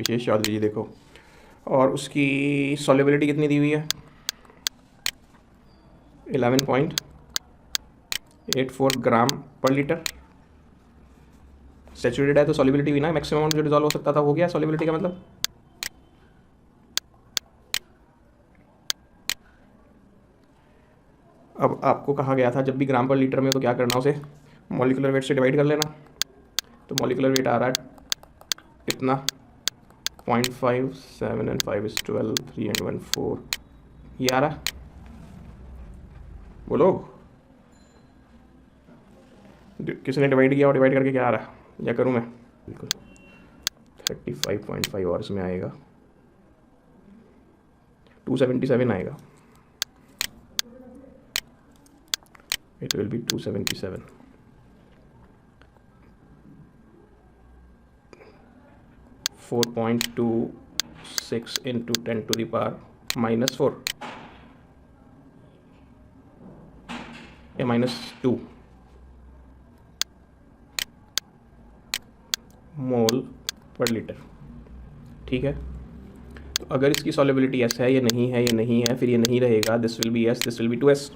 विशेष चौधरी जी देखो, और उसकी सॉल्युबिलिटी कितनी दी हुई है 11.84 ग्राम पर लीटर। सैचुरेटेड है तो सॉल्युबिलिटी भी ना मैक्सिमम अमाउंट जो डिजॉल्व हो सकता था हो गया सॉल्युबिलिटी का मतलब। अब आपको कहा गया था जब भी ग्राम पर लीटर में तो क्या करना, उसे मॉलिकुलर वेट से डिवाइड कर लेना। तो मॉलिकुलर वेट आ रहा है कितना 0.5, 7 and 5 is 12, 3 and 1 4, ये आ रहा। बोलो किसने डिवाइड किया और डिवाइड करके क्या आ रहा, या करूँ मैं? बिल्कुल 35.5 और इसमें आएगा 277 आएगा, it will be 277। 4.26 into 10 to the power -4 या -2 मोल पर लीटर। ठीक है, तो अगर इसकी सॉल्युबिलिटी एस है, ये नहीं है, ये नहीं है, फिर ये नहीं रहेगा, this will be S, this will be 2s।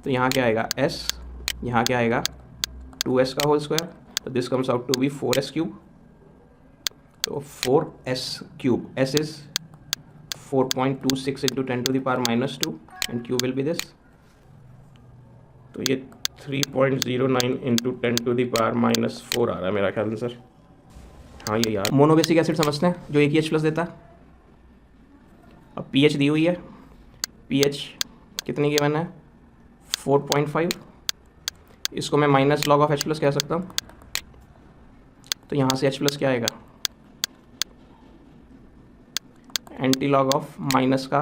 तो यहाँ क्या आएगा s, यहाँ क्या आएगा 2s का होल स्क्वायर, तो this comes out to be 4s cube. तो 4s cube, s is 4.26 into 10 to the power -2 and q will be this। तो ये 3.09 into 10 to the power -4 आ रहा है मेरा ख्याल से सर। हाँ ये यार मोनोबेसिक एसिड समझते हैं जो एक ही H+ देता है। अब pH दी हुई है, pH कितनी गिवन है 4.5, इसको मैं माइनस लॉग ऑफ H+ कह सकता हूँ। तो यहाँ से H+ क्या आएगा एंटी लॉग ऑफ माइनस का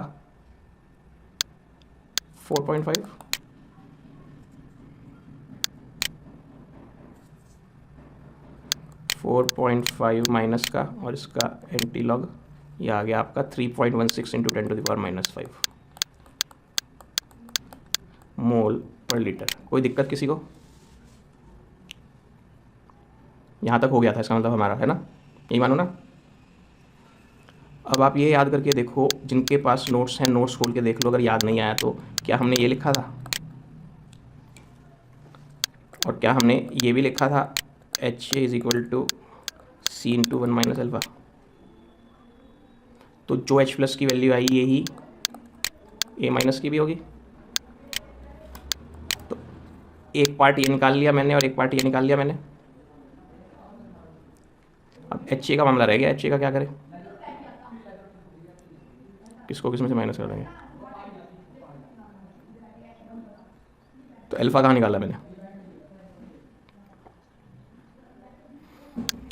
4.5, माइनस का और इसका एंटी लॉग, ये आ गया आपका 3.16 इंटू 10 to the power -5 मोल पर लीटर। कोई दिक्कत किसी को? यहाँ तक हो गया था, इसका मतलब हमारा है ना, यही मानो ना। अब आप ये याद करके देखो, जिनके पास नोट्स हैं नोट्स खोल के देख लो, अगर याद नहीं आया तो क्या हमने ये लिखा था और क्या हमने ये भी लिखा था HA is equal to C into 1 minus alpha. तो जो H+ की वैल्यू आई यही A- की भी होगी। तो एक पार्ट ये निकाल लिया मैंने और एक पार्ट ये निकाल लिया मैंने। अब HA का मामला रह गया, HA का क्या करें, किसको किस में से माइनस कर देंगे। तो अल्फ़ा कहाँ निकाला मैंने,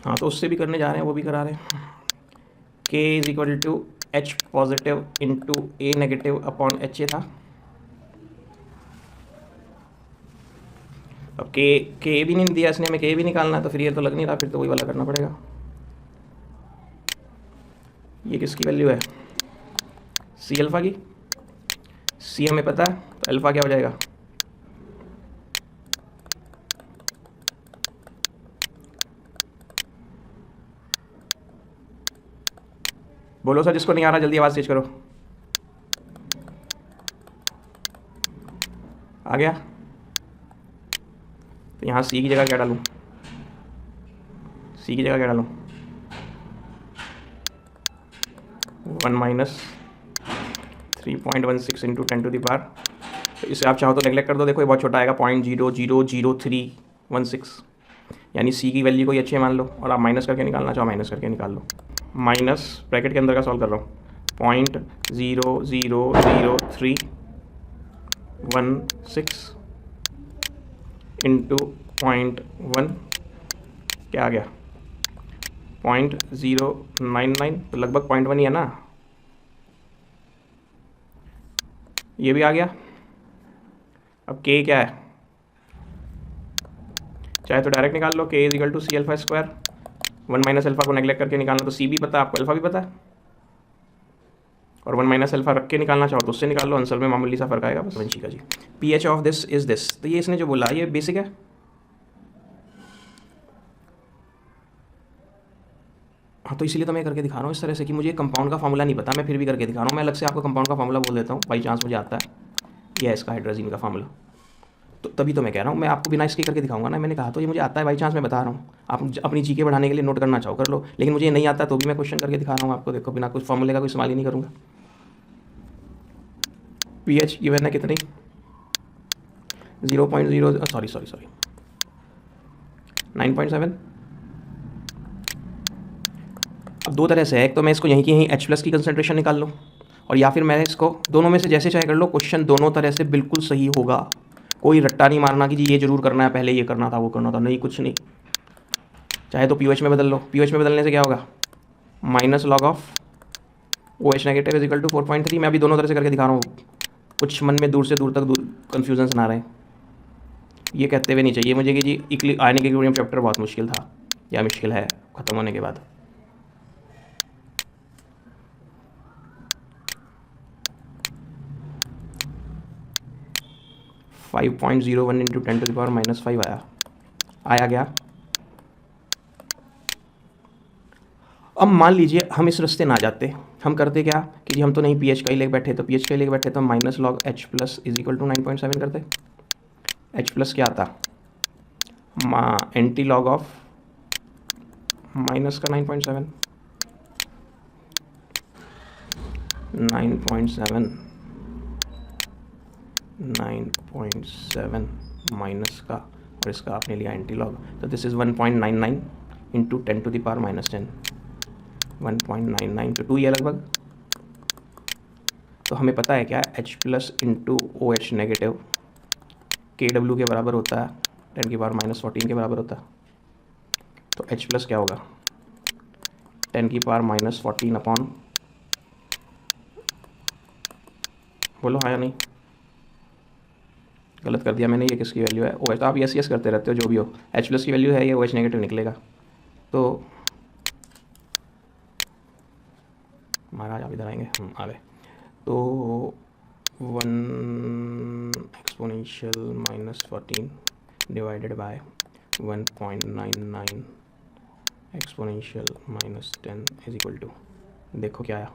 हाँ तो उससे भी करने जा रहे हैं, वो भी करा रहे हैं। K is equal to H positive into A negative upon HA था। अब K भी नहीं दिया इसने, हमें K भी निकालना है, तो फिर ये तो लग नहीं रहा, फिर तो वही वाला करना पड़ेगा। ये किसकी वैल्यू है C अल्फ़ा की, C हमें पता है, तो अल्फ़ा क्या हो जाएगा बोलो सर, जिसको नहीं आ रहा जल्दी आवाज़ तेज करो। आ गया? तो यहाँ C की जगह क्या डालूँ, C की जगह क्या डालूँ 1 minus 3.16 into 10 to the power। तो इसे आप चाहो तो नेगलेक्ट कर दो, देखो ये बहुत छोटा आएगा 0.0000316, यानी C की वैल्यू को ही अच्छे मान लो, और आप माइनस करके निकालना चाहो माइनस करके निकाल लो। माइनस ब्रैकेट के अंदर का सॉल्व कर रहा हूँ 0.00316 इंटू 0.1 क्या आ गया 0.099, तो लगभग 0.1 ही है ना, ये भी आ गया। अब K क्या है, चाहे तो डायरेक्ट निकाल लो, K is equal to C alpha square, 1 minus alpha को नेगलेक्ट करके निकालना, तो C भी पता है आपको, अल्फ़ा भी पता है, और 1 माइनस अल्फा रख के निकालना चाहो तो उससे निकाल लो, आंसर में मामूली सा फर्क आएगा बस। वंशी का जी pH of this is this, तो ये इसने जो बोला ये बेसिक है। हाँ तो इसीलिए तो मैं करके दिखा रहा हूँ इस तरह से कि मुझे कंपाउंड का फार्मूला नहीं पता, मैं फिर भी करके दिखा रहा हूँ। मैं अलग से आपको कंपाउंड का फार्मूला बोल देता हूँ, बाई चांस मुझे आता है, यह है इसका हाइड्रोजन का फार्मूला। तो तभी तो मैं कह रहा हूँ मैं आपको बिना इसके करके दिखाऊंगा ना, मैंने कहा तो ये मुझे आता है, बाई चांस मैं बता रहा हूँ। आप अपनी जीके बढ़ाने के लिए नोट करना चाहो कर लो, लेकिन मुझे नहीं आता तो भी मैं क्वेश्चन करके दिखा रहा हूँ आपको। देखो बिना कुछ फार्मूले का कोई इस्तेमाल ही नहीं करूँगा। पीएच गिवन है कितनी 0.0 सॉरी 9.7। अब दो तरह से है, एक तो मैं इसको यहीं की यहीं H+ की कंसंट्रेशन निकाल लूँ, और या फिर मैं इसको दोनों में से जैसे चाहे कर लो। क्वेश्चन दोनों तरह से बिल्कुल सही होगा, कोई रट्टा नहीं मारना कि जी ये जरूर करना है, पहले ये करना था वो करना था, नहीं कुछ नहीं। चाहे तो पीओएच में बदल लो, पीओएच में बदलने से क्या होगा minus log of OH negative is equal to 4.3। मैं अभी दोनों तरह से करके दिखा रहा हूँ, कुछ मन में दूर से दूर तक कन्फ्यूजन ना रहे। ये कहते हुए नहीं चाहिए मुझे कि जी आयनिक इक्विलिब्रियम चैप्टर बहुत मुश्किल था या मुश्किल है ख़त्म होने के बाद। (5.01 × 10⁻⁻5 आया गया। अब मान लीजिए हम इस रास्ते ना जाते, हम करते क्या कि जी हम तो नहीं पीएच का ही लेके बैठे, तो पीएच का ही लेके बैठे तो minus log H+ is equal to 9.7 करते। H+ क्या आता एंटी लॉग ऑफ माइनस का 9.7 माइनस का, और इसका आपने लिया एंटी लॉग, तो दिस इज़ 1.99 इंटू 10⁻⁻10 1.99 तो 2 ये लगभग। तो हमें पता है क्या H+ into OH negative KW के बराबर होता है 10⁻⁻14 के बराबर होता है। तो H+ क्या होगा 10⁻⁻14 अपॉन, बोलो हाँ या नहीं, गलत कर दिया मैंने, ये किसकी वैल्यू है OH, तो आप यस करते रहते हो जो भी हो, H+ की वैल्यू है ये, OH नेगेटिव निकलेगा। तो महाराज आप इधर आएंगे, हम आ गए। तो 1 exponential -14 divided by 1.99 exponential -10 is equal to, देखो क्या आया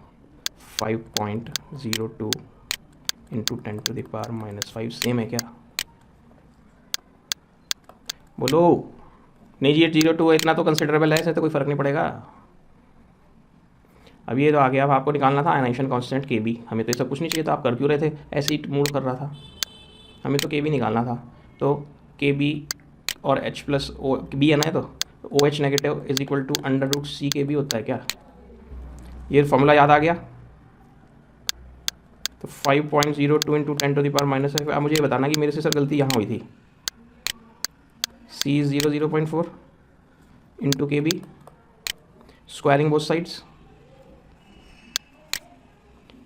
5.02 इंटू 10⁻⁻5। सेम है क्या, बोलो नहीं जी 0.2 इतना तो कंसिडरेबल है, ऐसे तो कोई फ़र्क नहीं पड़ेगा। अब ये तो आ गया, अब आपको निकालना था आयनाइजेशन कांस्टेंट KB। हमें तो ये सब कुछ नहीं चाहिए था, आप कर क्यों रहे थे, ऐसे ही मूड कर रहा था, हमें तो KB निकालना था। तो KB और H+ B है ना, तो OH negative is equal to √C KB होता है क्या, ये फॉर्मूला याद आ गया। तो 5.02 इंटू 10⁻⁻5। अब मुझे बताना कि मेरे से सर गलती यहाँ हुई थी, C 0.4 into KB, squaring both sides,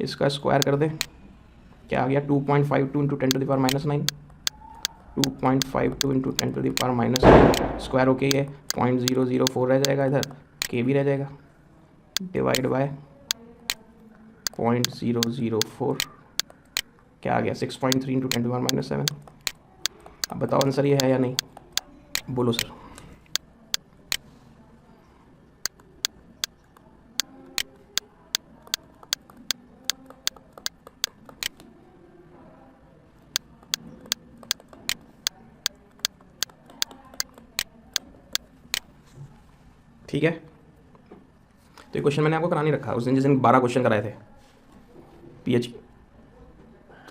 इसका स्क्वायर कर दे, क्या आ गया 2.52 इंटू 10⁻⁻9 2.52 इंटू 10⁻⁻9 स्क्वायर होके ये 0.004 रह जाएगा, इधर KB रह जाएगा, डिवाइड बाय 0.004 क्या आ गया 6.3 इंटू 10⁻⁻7। अब बताओ आंसर ये है या नहीं, बोलो सर। ठीक है, तो ये क्वेश्चन मैंने आपको करा नहीं रखा, उस दिन जिस दिन 12 क्वेश्चन कराए थे। पीएच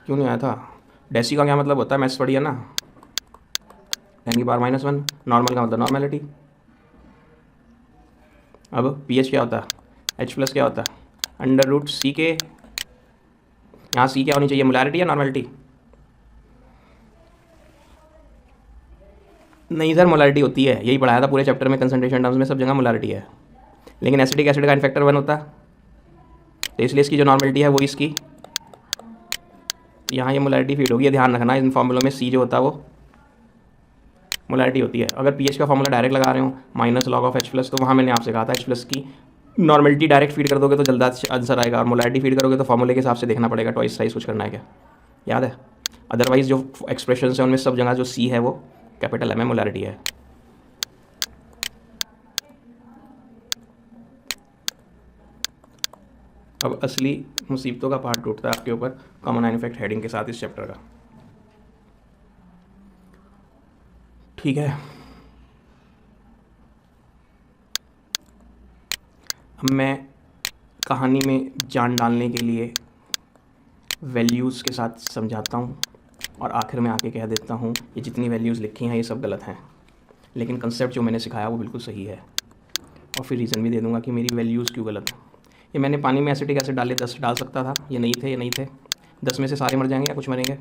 क्यों नहीं आया था, डेसी का क्या मतलब होता है, मैथ्स पढ़ी है ना, 10⁻⁻1 नॉर्मल का मतलब नॉर्मेलिटी। अब पीएच क्या होता है, H+ क्या होता है √C के, यहाँ C क्या होनी चाहिए, मोलैरिटी या नॉर्मेलिटी, नहीं सर मोलैरिटी होती है, यही पढ़ाया था पूरे चैप्टर में, कंसंट्रेशन टर्म्स में सब जगह मोलैरिटी है, लेकिन एसिडिक एसिड का इन्फेक्टर 1 होता है, तो इसलिए इसकी जो नॉर्मेलिटी है वो इसकी, यहाँ ये मोलैरिटी फीड होगी, ध्यान रखना इन फॉर्मूलों में C जो होता है वो मोलैरिटी होती है। अगर पीएच का फॉर्मूला डायरेक्ट लगा रहे हो माइनस लॉग ऑफ H+, तो वहाँ मैंने आपसे कहा था H+ की नॉर्मलिटी डायरेक्ट फीड कर दोगे तो जल्द आंसर आएगा, और मोलैरिटी फीड करोगे तो फॉर्मूले के हिसाब से देखना पड़ेगा, ट्वाइस साइज कुछ करना है क्या, याद है। अदरवाइज जो एक्सप्रेशन है उनमें सब जगह जो सी है वो कैपिटल एम है, मोलैरिटी है। अब असली मुसीबतों का पहाड़ टूटता है आपके ऊपर कॉमन आयन इफेक्ट हेडिंग के साथ इस चैप्टर का। ठीक है, अब मैं कहानी में जान डालने के लिए वैल्यूज़ के साथ समझाता हूँ और आखिर में आके कह देता हूँ ये जितनी वैल्यूज़ लिखी हैं ये सब गलत हैं, लेकिन कंसेप्ट जो मैंने सिखाया वो बिल्कुल सही है, और फिर रीज़न भी दे दूँगा कि मेरी वैल्यूज़ क्यों गलत हैं। ये मैंने पानी में एसिटिक एसिड डाले 10 डाल सकता था, ये नहीं थे 10 में से सारे मर जाएंगे या कुछ मरेंगे,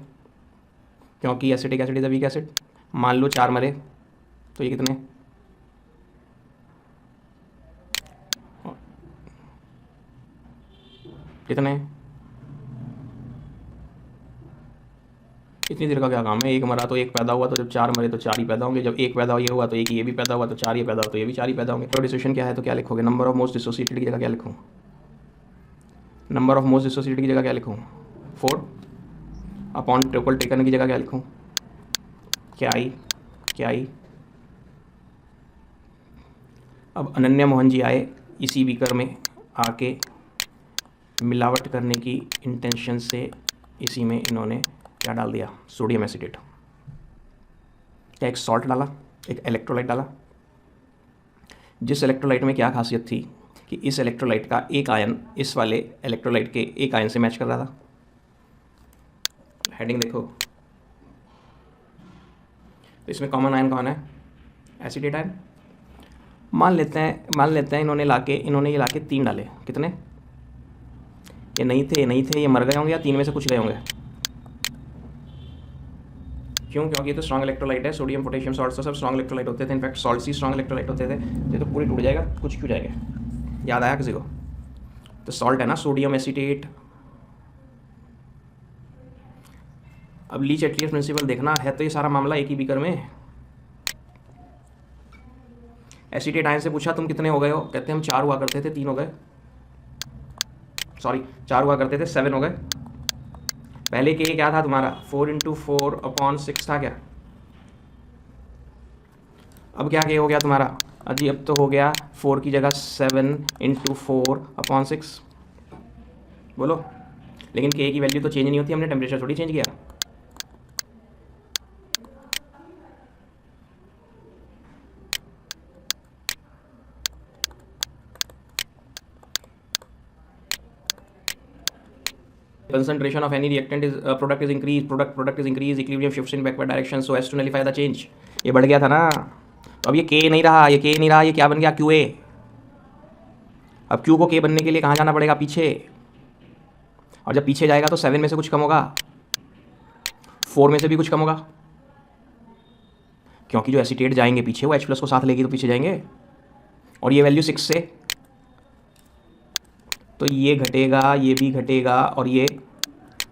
क्योंकि acetic acid is a weak acid. मान लो 4 मरे तो ये कितने, इतनी देर का क्या काम है, एक मरा तो एक पैदा हुआ, तो जब 4 मरे तो 4 ही पैदा होंगे, जब एक पैदा ये हुआ तो एक ये भी पैदा हुआ, तो 4 ही पैदा हुआ तो ये भी 4 ही पैदा होंगे। तो डिसोसिएशन क्या है तो क्या लिखोगे, नंबर ऑफ मोस्ट डिसोसिएटेड की जगह क्या लिखूँ, नंबर ऑफ मोस्ट डिसोसिएटेड की जगह क्या लिखूँ 4 अपॉन ट्रिपल टेकन की जगह क्या लिखूँ, क्या आई। अब अनन्या मोहन जी आए इसी बीकर में आके मिलावट करने की इंटेंशन से इसी में इन्होंने क्या डाल दिया, सोडियम एसिटेट। क्या एक सॉल्ट डाला, एक इलेक्ट्रोलाइट डाला। जिस इलेक्ट्रोलाइट में क्या खासियत थी कि इस इलेक्ट्रोलाइट का एक आयन इस वाले इलेक्ट्रोलाइट के एक आयन से मैच कर रहा था। हेडिंग देखो, तो इसमें कॉमन आयन कौन है, एसिटेट आयन। मान लेते हैं इन्होंने ये लाके 3 डाले, कितने, ये नहीं थे ये मर गए होंगे या 3 में से कुछ गए होंगे, क्यों, क्योंकि ये तो स्ट्रॉन्ग इलेक्ट्रोलाइट है, सोडियम पोटेशियम सॉल्ट तो सब स्ट्रॉन्ग इलेक्ट्रोलाइट होते थे, इनफैक्ट सॉल्ट्स ही स्ट्रॉन्ग इलेक्ट्रोलाइट होते थे, ये तो पूरी टूट जाएगा, कुछ क्यों जाएगा, याद आया किसी को, तो सॉल्ट है ना सोडियम एसिटेट। अब लीच-एटलियस प्रिंसिपल देखना है तो ये सारा मामला एक ही बीकर में। एसिटेट आयन से पूछा तुम कितने हो गए हो, कहते हम 4 हुआ करते थे 3 हो गए, सॉरी 4 हुआ करते थे 7 हो गए। पहले के क्या था तुम्हारा 4 × 4/6 था क्या, अब क्या के हो गया तुम्हारा, अजी अब तो हो गया 4 की जगह 7 × 4/6, बोलो। लेकिन के की वैल्यू तो चेंज नहीं होती, हमने टेम्परेचर थोड़ी चेंज किया। concentration of any reactant is product is increased, product is increased, equilibrium shifts in backward direction so as to nullify the change। ये बढ़ गया था ना, तो अब ये K नहीं रहा, ये क्या बन गया QA। अब Q को K बनने के लिए कहाँ जाना पड़ेगा, पीछे, और जब पीछे जाएगा तो 7 में से कुछ कम होगा, 4 में से भी कुछ कम होगा, क्योंकि जो एसिटेट जाएंगे पीछे वो H+ को साथ लेगी तो पीछे जाएंगे, और ये वैल्यू 6 से, तो ये घटेगा, ये भी घटेगा और ये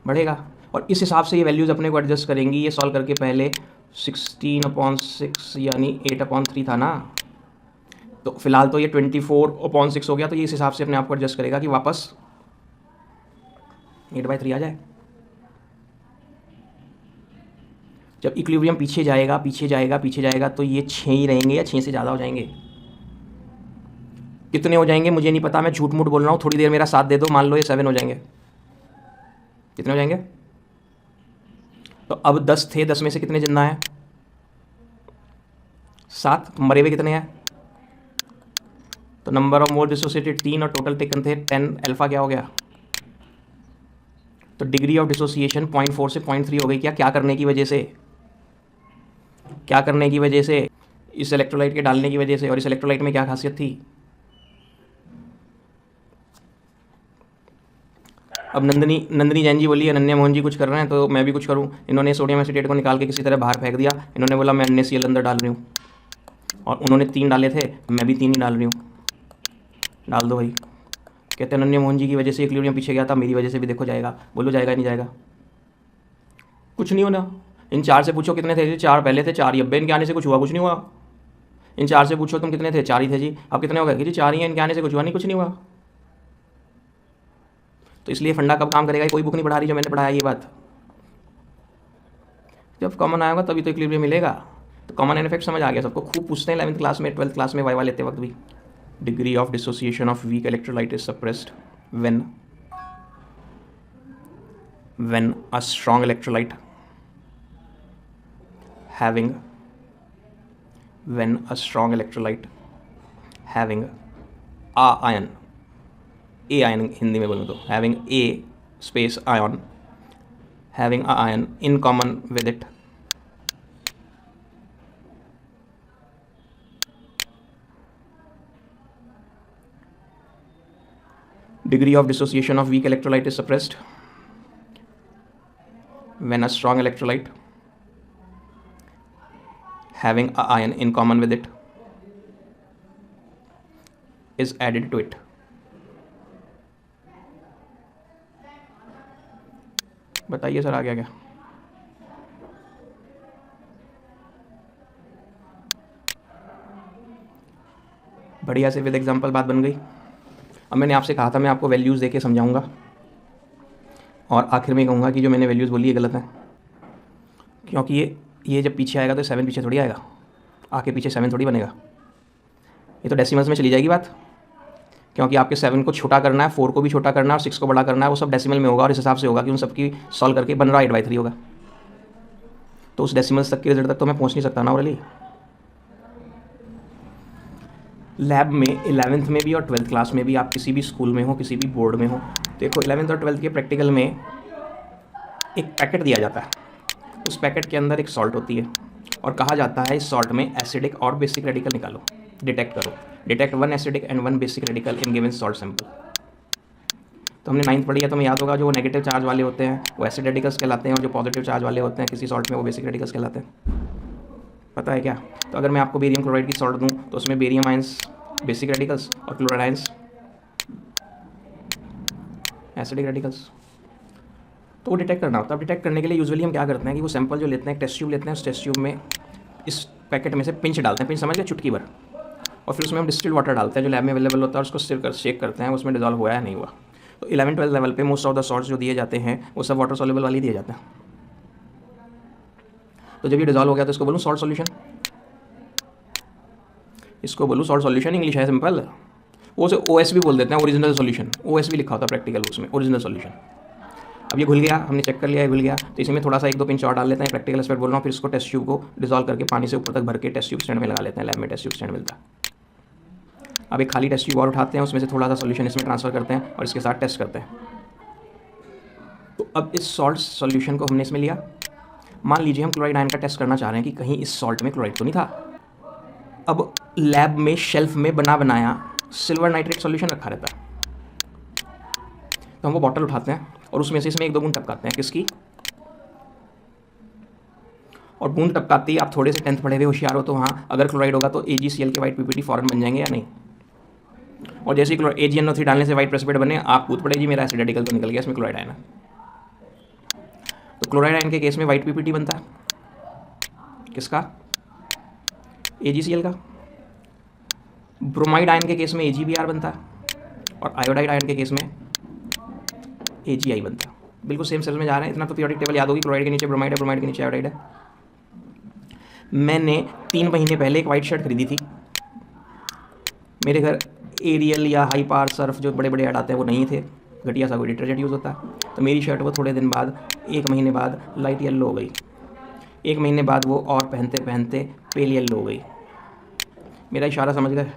बढ़ेगा, और इस हिसाब से ये वैल्यूज़ अपने को एडजस्ट करेंगी। ये सॉल्व करके पहले 16/6 यानी 8/3 था ना, तो फिलहाल तो ये 24/6 हो गया, तो ये इस हिसाब से अपने आप को एडजस्ट करेगा कि वापस 8/3 आ जाए। जब इक्विलिब्रियम पीछे जाएगा तो ये 6 ही रहेंगे या 6 से ज़्यादा हो जाएंगे, कितने हो जाएंगे मुझे नहीं पता, मैं झूठ मूठ बोल रहा हूँ, थोड़ी देर मेरा साथ दे दो, मान लो ये 7 हो जाएंगे, कितने हो जाएंगे, तो अब 10 थे, 10 में से कितने जिंदा हैं, 7, तो मरे हुए कितने हैं, तो नंबर ऑफ मोल डिसोसिएटेड 3 और टोटल टेकन थे 10, अल्फा क्या हो गया, तो डिग्री ऑफ डिसोसिएशन 0.4 से 0.3 हो गई। क्या करने की वजह से, इस इलेक्ट्रोलाइट के डालने की वजह से, और इस इलेक्ट्रोलाइट में क्या खासियत थी। अब नंदिनी जैन जी बोली अनन्या मोहन जी कुछ कर रहे हैं तो मैं भी कुछ करूं। इन्होंने सोडियम एसिटेट को निकाल के किसी तरह बाहर फेंक दिया, इन्होंने बोला मैं NaCl अंदर डाल रही हूँ, और उन्होंने 3 डाले थे, मैं भी 3 ही डाल रही हूँ, डाल दो भाई। कहते हैं अनन्या मोहन जी की वजह से इक्विलिब्रियम पीछे गया था, मेरी वजह से भी देखो जाएगा, बोलो जाएगा नहीं जाएगा, कुछ नहीं होना। इन 4 से पूछो कितने थे, 4 पहले थे, 4 ही, अब इनके आने से कुछ हुआ, कुछ नहीं हुआ। इन 4 से पूछो तुम कितने थे, 4 ही थे जी। अब कितने हो गए कि जी 4 ही हैं, इनके आने से कुछ हुआ नहीं, कुछ नहीं हुआ। तो इसलिए फंडा कब काम करेगा, कोई बुक नहीं पढ़ा रही जो मैंने पढ़ाया ये बात। जब कॉमन आएगा तभी तो इक्विलिब्रियम मिलेगा। तो कॉमन एंड इफेक्ट समझ आ गया सबको, खूब पूछते हैं 11th क्लास में, 12th क्लास में वाइवा लेते वक्त भी। Degree of dissociation of weak electrolyte is suppressed when a strong electrolyte having a ion, a ion Hindi में बोलूँ तो having a space ion, having a ion in common with it degree of dissociation of weak electrolyte is suppressed when a strong electrolyte having a ion in common with it is added to it. बताइए sir आ गया क्या? बढ़िया से with example बात बन गई। अब मैंने आपसे कहा था मैं आपको वैल्यूज़ देके समझाऊंगा और आखिर में कहूँगा कि जो मैंने वैल्यूज़ बोली ये गलत है, क्योंकि ये जब पीछे आएगा तो 7 पीछे थोड़ी आएगा, आके पीछे 7 थोड़ी बनेगा। ये तो डेसिमल्स में चली जाएगी बात, क्योंकि आपके 7 को छोटा करना है, 4 को भी छोटा करना है और 6 को बड़ा करना है। वो सब डेसिमल में होगा और इस हिसाब से होगा कि उन सब की सॉल्व करके बन रहा 8/3 होगा। तो उस डेसिमल्स तक के रिजल्ट तक तो मैं पहुँच नहीं सकता ना ओरली। लैब में 11th में भी और 12th क्लास में भी, आप किसी भी स्कूल में हो, किसी भी बोर्ड में हो, देखो 11th और 12th के प्रैक्टिकल में एक पैकेट दिया जाता है। उस पैकेट के अंदर एक सॉल्ट होती है और कहा जाता है इस सॉल्ट में एसिडिक और बेसिक रेडिकल निकालो, डिटेक्ट करो, detect 1 acidic and 1 basic radical in given salt sample. तो हमने 9th पढ़ी है, तो हमें याद होगा जो नेगेटिव चार्ज वाले होते हैं वो एसिड रेडिकल्स कहलाते हैं और जो पॉजिटिव चार्ज वाले होते हैं किसी सॉल्ट में वो बेसिक रेडिकल्स कहलाते हैं। पता है क्या? तो अगर मैं आपको बेरियम क्लोराइड की सॉल्ट दूँ तो उसमें बेरियम आयंस बेसिक रेडिकल्स और क्लोराइड आयंस एसिडिक रेडिकल्स। तो वो डिटेक्ट करना होता है। अब डिटेक्ट करने के लिए यूजुअली हम क्या करते हैं कि वो सैंपल जो लेते हैं, एक टेस्ट ट्यूब लेते हैं, उस टेस्ट ट्यूब में इस पैकेट में से पिंच डालते हैं, पिंच समझ गए, चुटकी भर, और फिर उसमें हम डिस्टिल्ड वाटर डालते हैं जो लैब में अवेलेबल होता है और उसको शेक करते हैं उसमें डिजॉल्व हुआ या नहीं हुआ। तो 11-12 लेवल पे मोस्ट ऑफ द सॉल्ट्स जो दिए जाते हैं वो सब वाटर सॉल्युबल वाले दिए जाते हैं। तो जब ये डिजॉल्व हो गया तो इसको बोलूँ सॉल्ट सॉल्यूशन, इसको बोलूँ सॉल्ट सॉल्यूशन, इंग्लिश है सिंपल। वो उसे OS भी बोल देते हैं, ओरिजिनल सॉल्यूशन, OS भी लिखा होता है प्रैक्टिकल बुक्स में, ओरिजिनल सॉल्यूशन। अब ये घुल गया, हमने चेक कर लिया है घुल गया, तो इसमें थोड़ा सा 1-2 पिंच और डाल लेते हैं, प्रैक्टिकल एस्पेक्ट बोल रहा हूँ। फिर इसको टेस्ट ट्यूब को डिजॉल्व करके पानी से ऊपर तक भर के टेस्ट ट्यूब स्टैंड में लगा लेते हैं, लैब में टेस्ट ट्यूब स्टैंड मिलता है। अब एक खाली टेस्ट ट्यूब और उठाते हैं, उसमें से थोड़ा सा सॉल्यूशन इसमें ट्रांसफर करते हैं और इसके साथ टेस्ट करते हैं। तो अब इस सॉल्ट सॉल्यूशन को हमने इसमें लिया, मान लीजिए हम क्लोराइड आयन का टेस्ट करना चाह रहे हैं कि कहीं इस सॉल्ट में क्लोराइड तो नहीं था। अब लैब में शेल्फ में बना बनाया सिल्वर नाइट्रेट सॉल्यूशन रखा रहता है, तो हम वो बॉटल उठाते हैं और उसमें से इसमें 1-2 बूंद टपकाते हैं, किसकी? और बूंद टपकाते ही आप थोड़े से 10th पढ़े हुए होशियार हो तो वहाँ अगर क्लोराइड होगा तो AgCl के वाइट PPT फॉरन बन जाएंगे या नहीं। और जैसे ही AgNO3 डालने से वाइट प्रेसिपिटेट बने, आप कूद पड़े जी मेरा एसिड रेडिकल तो निकल गया, इसमें क्लोराइड आयन है। तो क्लोराइड आयन के केस में वाइट PPT बनता है, किसका? AgCl का। ब्रोमाइड आयन के केस में AgBr बनता है और आयोडाइड आयन के केस में AgI बनता है। बिल्कुल सेम सेल में जा रहे हैं, इतना तो पीरियोडिक टेबल याद होगी। क्लोराइड के नीचे ब्रोमाइड है, ब्रोमाइड के नीचे आयोडाइड है। मैंने 3 महीने पहले एक वाइट शर्ट खरीदी थी, मेरे घर एरियल या हाई पावर सर्फ जो बड़े बड़े ऐड आते हैं वो नहीं थे, घटिया सा कोई डिटर्जेंट यूज़ होता है। तो मेरी शर्ट वो थोड़े दिन बाद, 1 महीने बाद लाइट येलो हो गई, 1 महीने बाद वो और पहनते पहनते पेल येलो हो गई। मेरा इशारा समझ गए?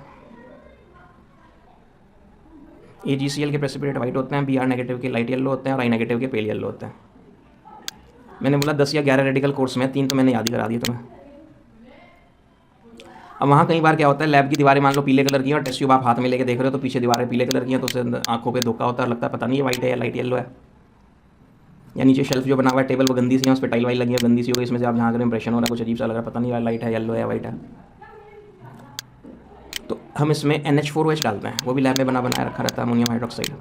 AgCl के प्रेसिपिटेट वाइट होते हैं, Br नेगेटिव के लाइट येलो होते हैं और I नेगेटिव के पेल येलो होते हैं। मैंने बोला 10 या 11 रेडिकल कोर्स में 3 तो मैंने याद ही करा दिए तुम्हें। अब वहाँ कई बार क्या होता है, लैब की दीवारें मान लो पीले कलर की हैं और टेस्ट ट्यूब आप हाथ में लेके देख रहे हो तो पीछे दीवारें पीले कलर की हैं, तो उससे आंखों पे धोखा होता है, लगता है पता नहीं ये वाइट है या लाइट येलो है। या नीचे शेल्फ जो बना हुआ है टेबल वो गंदी सी है, उस पर टाइल वाइल लगी है, गंदी सी हो गई, इसमें से आप जहाँ अगर इंप्रेशन हो रहा है कुछ अजीब सा लग रहा है, पता नहीं लाइट है येलो है या वाइट है। तो हम इसमें NH4OH डालते हैं, वो भी लैब में बनाया रखा रहता है, अमोनियम हाइड्रोक्साइड।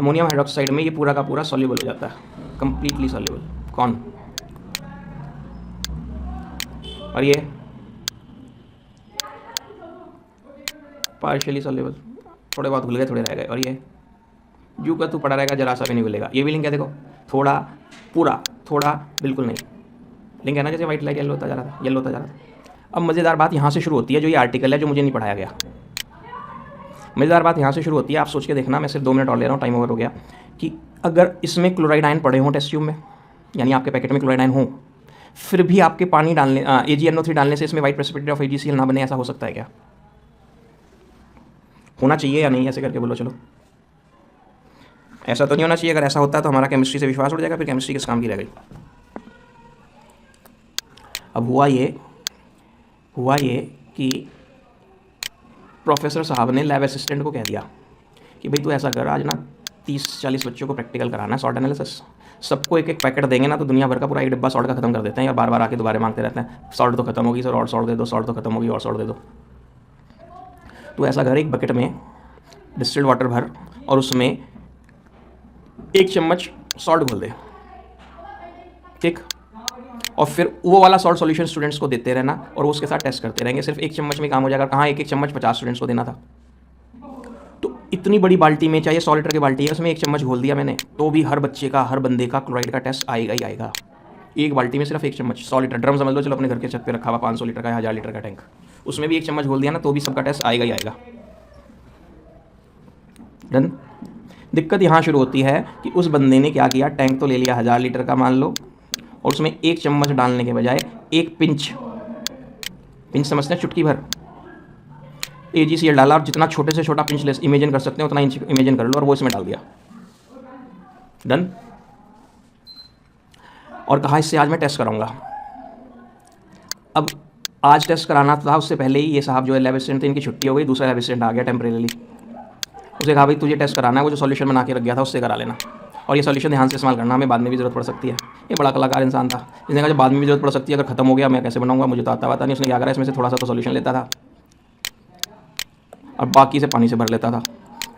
अमोनियम हाइड्रोक्साइड में ये पूरा का पूरा सॉल्युबल हो जाता है, कंप्लीटली सॉल्युबल। कौन? और ये पार्शियली सॉल्युबल, थोड़े बहुत घुल गए, थोड़े रह गए। और ये जू का तू पड़ा रहेगा, जरा सा भी नहीं घुलेगा। ये भी लिंक है देखो, थोड़ा, पूरा, थोड़ा, बिल्कुल नहीं। लिंक है ना, जैसे वाइट लाइट येलो होता जा रहा था, येलो होता जा रहा था। अब मज़ेदार बात यहाँ से शुरू होती है, जो ये आर्टिकल है जो मुझे नहीं पढ़ाया गया। मज़ेदार बात यहाँ से शुरू होती है, आप सोच के देखना, मैं सिर्फ 2 मिनट और ले रहा हूँ, टाइम ओवर हो गया। कि अगर इसमें क्लोराइड आयन पड़े हों टेस्ट ट्यूब में, यानी आपके पैकेट में क्लोराइड आयन हो, फिर भी आपके पानी डालने AgNO3 डालने से इसमें वाइट प्रेसिपिटेट ऑफ AgCl ना बने, ऐसा हो सकता है क्या? होना चाहिए या नहीं? ऐसे करके बोलो चलो। ऐसा तो नहीं होना चाहिए। अगर ऐसा होता है तो हमारा केमिस्ट्री से विश्वास उड़ जाएगा, फिर केमिस्ट्री किस काम की रह गई। अब हुआ ये कि प्रोफेसर साहब ने लैब असिस्टेंट को कह दिया कि भाई तू ऐसा कर, आज ना 30-40 बच्चों को प्रैक्टिकल कराना है सॉल्ट एनालिसिस। सबको एक एक पैकेट देंगे ना तो दुनिया भर का पूरा एक डिब्बा सॉल्ट का खत्म कर देते हैं, और बार बार आके दोबारा मांगते रहते हैं, सॉल्ट तो खत्म होगी सर, और सॉल्ट दे दो, सॉल्ट तो खत्म होगी, और सॉल्ट दे दो। तो ऐसा कर, एक बकेट में डिस्टिल्ड वाटर भर और उसमें 1 चम्मच सॉल्ट घोल दे, ठीक। और फिर वो वाला सॉल्ट सॉल्यूशन स्टूडेंट्स को देते रहना और वो उसके साथ टेस्ट करते रहेंगे। सिर्फ 1 चम्मच में काम हो जाएगा। कहाँ 1-1 चम्मच 50 स्टूडेंट्स को देना था। तो इतनी बड़ी बाल्टी में, चाहे 100 लीटर की बाल्टी है, उसमें 1 चम्मच घोल दिया मैंने, तो भी हर बच्चे का, हर बंदे का क्लोराइड का टेस्ट आएगा ही आएगा। एक बाल्टी में सिर्फ 1 चम्मच, 100 लीटर ड्रम समझ लो, चलो अपने घर के छत पे रखा हुआ 500 लीटर का, 1000 लीटर का टैंक, उसमें भी 1 चम्मच घोल दिया ना, तो भी सबका टेस्ट आएगा ही आएगा। डन। दिक्कत यहाँ शुरू होती है कि उस बंदे ने क्या किया, टैंक तो ले लिया 1000 लीटर का मान लो, और उसमें 1 चम्मच डालने के बजाय 1 पिंच समझते हैं, चुटकी भर AgCl डाला, और जितना छोटे से छोटा पिंच ले इमेजिन कर सकते हैं उतना इमेजिन कर लो, और वो इसमें डाल दिया। डन। और कहा इससे आज मैं टेस्ट कराऊंगा। अब आज टेस्ट कराना था, उससे पहले ही ये साहब जो है लैब असिस्टेंट थे, इनकी छुट्टी हो गई, दूसरा लैब असिस्टेंट आ गया टेम्परेरीली। उसे कहा भाई तुझे टेस्ट कराना है, वो जो सॉल्यूशन बना के रख गया था उससे करा लेना, और ये सॉल्यूशन ध्यान से इस्तेमाल करना, हमें बाद में भी जरूरत पड़ सकती है। ये बड़ा कलाकार इंसान था, इसने कहा जब बाद में भी जरूरत पड़ सकती है, अगर खत्म हो गया मैं कैसे बनाऊंगा, मुझे तो आता नहीं। उसने क्या करा, इसमें से थोड़ा सा तो सॉल्यूशन लेता था और बाकी से पानी से भर लेता था,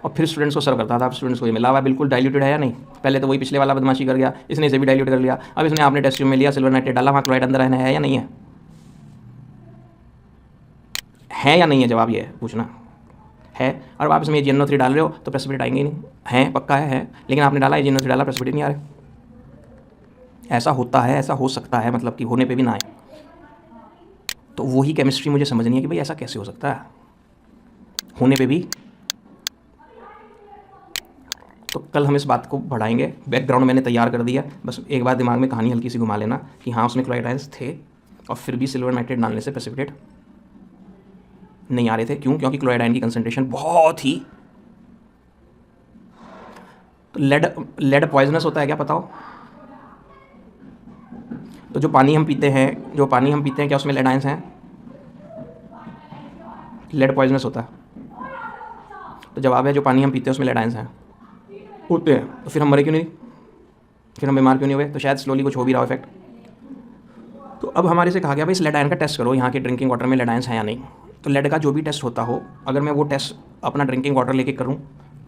और फिर स्टूडेंट्स को सर्व करता था। स्टूडेंट्स को ये मिला हुआ बिल्कुल डाइल्यूटेड है या नहीं। पहले तो वही पिछले वाला बदमाशी कर गया, इसने इसे भी डाइल्यूट कर लिया। अब इसने आपने टेस्ट ट्यूब में लिया, सिल्वर नाइट्रेट डाला, वहाँ क्लोराइड अंदर है या नहीं है या नहीं है, जवाब ये है पूछना है। और आप इसमें AgNO3 डाल रहे हो तो प्रेसिपिटेट आएंगे ही नहीं, है पक्का है, लेकिन आपने डाला AgNO3 डाला, प्रेसिपिटेट नहीं आ रहे। ऐसा होता है, ऐसा हो सकता है, मतलब कि होने पे भी ना आए। तो वही केमिस्ट्री मुझे समझनी है कि भाई ऐसा कैसे हो सकता है होने पे भी। तो कल हम इस बात को बढ़ाएंगे। बैकग्राउंड मैंने तैयार कर दिया, बस एक बार दिमाग में कहानी हल्की सी घुमा लेना कि हाँ उसमें क्लोराइड आयंस थे और फिर भी सिल्वर नाइट्रेट डालने से प्रेसिपिटेट नहीं आ रहे थे। क्यों? क्योंकि क्लोराइड आयन की कंसंट्रेशन बहुत ही, तो लेड पॉइजनस होता है क्या पता हो? तो जो पानी हम पीते हैं क्या उसमें लेड आयंस हैं? लेड पॉइजनस होता है। तो जवाब है जो पानी हम पीते हैं उसमें लेड आयंस हैं, होते हैं। तो फिर हम मरे क्यों नहीं, फिर हम बीमार क्यों नहीं हुए? तो शायद स्लोली कुछ हो भी रहा हो इफेक्ट। तो अब हमारे से कहा गया भाई इस लेड आयन का टेस्ट करो, यहाँ के ड्रिंकिंग वाटर में लेड आयंस हैं या नहीं। तो लेड का जो भी टेस्ट होता हो, अगर मैं वो टेस्ट अपना ड्रिंकिंग वाटर लेके करूँ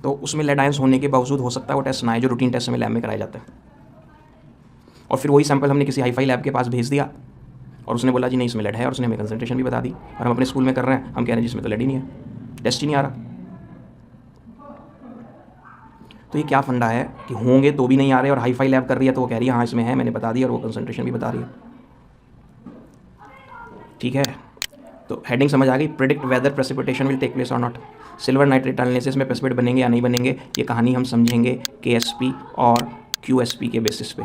तो उसमें लेड आयंस होने के बावजूद हो सकता है वो टेस्ट ना आए जो रूटीन टेस्ट में लैब में कराए जाते हैं। और फिर वही सैंपल हमने किसी हाई-फाई लैब के पास भेज दिया और उसने बोला जी नहीं इसमें लेड है, और उसने हमें कंसंट्रेशन भी बता दी, और हम अपने स्कूल में कर रहे हैं, हम कह रहे हैं जिसमें तो लेड ही नहीं है, टेस्ट ही नहीं आ रहा। तो ये क्या फंडा है कि होंगे तो भी नहीं आ रहे, और हाई-फाई लैब कर रही है तो वो कह रही है हाँ इसमें है, मैंने बता दिया, और वो कंसंट्रेशन भी बता रही है। ठीक है, तो हेडिंग समझ आ गई। Predict whether precipitation will take place और नॉट। सिल्वर नाइट्रेट एनालिसिस में प्रेसिपिटेट बनेंगे या नहीं बनेंगे, ये कहानी हम समझेंगे KSP और QSP के बेसिस पे।